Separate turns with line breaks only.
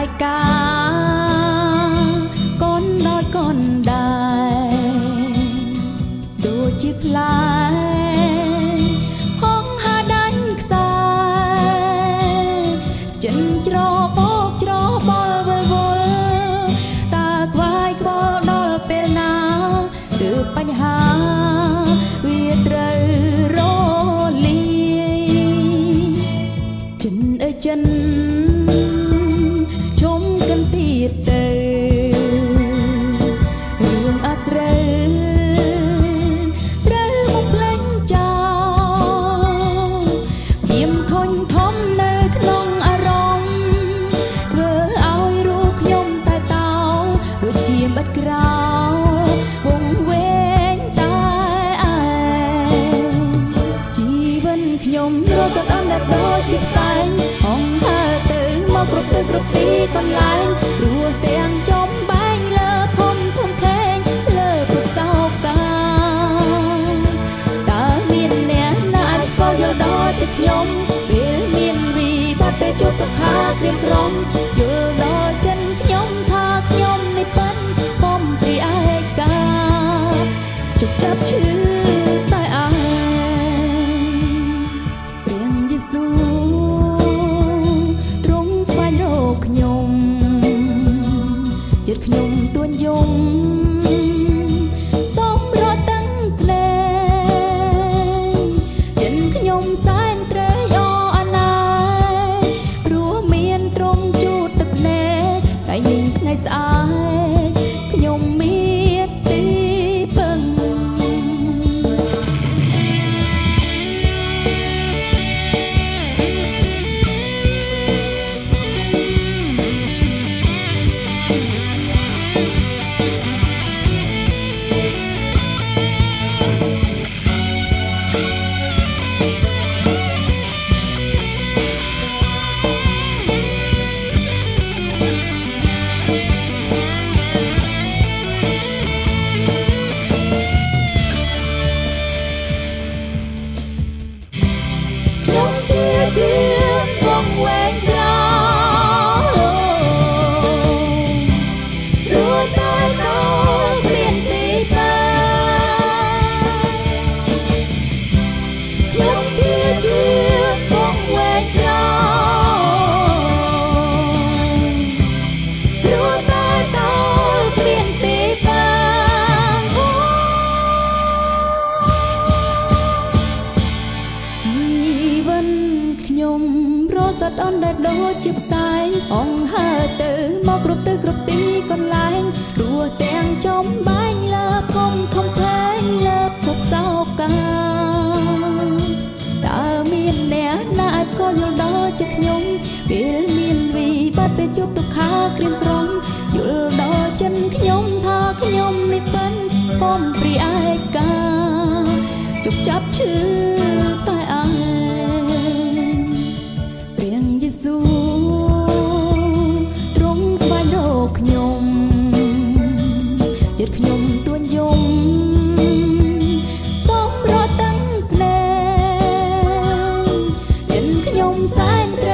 ឯកាកូនដោយកូនដែរដូចជាខ្លាហងហាដាញ់ខ្សែចិនច្របោកច្របល់វល់វល់តើក្វាយក្បល់ដល់ពេលណាគឺបញ្ហាវាត្រូវរលាយចិនអើយចិនជុំกันទៀតទៅរឿងអាស្រូវត្រូវមកផ្លេចចោលយាមធុញធំនៅក្នុងអារម្មណ៍ធ្វើឲ្យរូបខ្ញុំតែតោដូចជាបាត់ក្រោវងវែងតែឯងជីវិតខ្ញុំរត់ទៅដល់ដូចជាផ្សែងហងហើទៅមកគ្រប់ទៅគ្រប់ទីកន្លែងរស់ទាំងចំបែងលើភូមិធំធេងលើពុកសោកាតើមានអ្នកណាអាចស្គាល់យល់ដល់ជាខ្ញុំពេលមានវិបត្តិពេលជួបទុក្ខាក្រៀមក្រំយល់ដល់ចិនខ្ញុំថាខ្ញុំនេះប៉ិនបំព្រីឯកាជប់ចាប់ឈឺតែឯងព្រះយេស៊ូទ្រង់ស្វែងរកខ្ញុំចិត្តខ្ញុំទួញយំសូមរត់ទាំងភ្នែកចិត្តខ្ញុំសែនត្រេកអរអាណែព្រោះមានទ្រង់ជូតទឹកភ្នែកថ្ងៃនេះថ្ងៃស្អែកខ្ញុំមានទីពឹងខ្ញុំជាជាវងវែងក្រោរួចតែដល់ព្រានទីបាខ្ញុំជាជាវងវែងក្រោរួចតែដល់ព្រានទីបាជីវិតខ្ញុំរស់សតអនដែលដូចជាផ្សែងអងហើទៅមកគ្រប់ទៅគ្រប់ទីកន្លែងរស់ទាំងចំបែងលើភូមិធំធេងលើភពសោកាតើមានអ្នកណាអាចស្គាល់យល់ដល់ជាខ្ញុំពេលមានវិបត្តិពេលជួបទុក្ខាក្រៀមក្រំយល់ដល់ចិនខ្ញុំថាខ្ញុំនេះប៉ិនបំព្រីឯកាជប់ចាប់ឈឺតែឯងព្រះយេស៊ូទ្រង់ស្វែងរកខ្ញុំចិត្តខ្ញុំទួញយំសូមរត់ទាំងភ្នែកចិត្តខ្ញុំសែនត្រេ